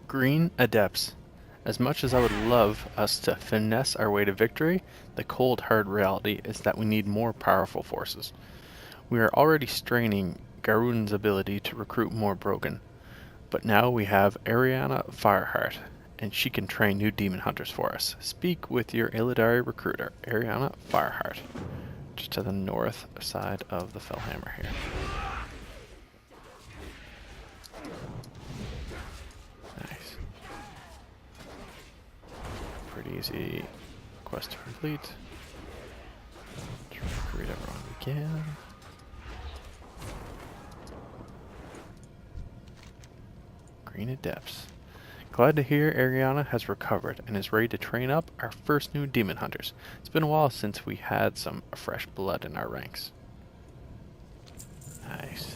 Green Adepts. As much as I would love us to finesse our way to victory, the cold hard reality is that we need more powerful forces. We are already straining Garun's ability to recruit more Brogan, but now we have Ariana Fireheart, and she can train new demon hunters for us. Speak with your Illidari recruiter, Ariana Fireheart, just to the north side of the Fellhammer here. Nice. Pretty easy quest to complete. Try to recruit everyone we can. Green Adepts. Glad to hear Ariana has recovered and is ready to train up our first new demon hunters. It's been a while since we had some fresh blood in our ranks. Nice.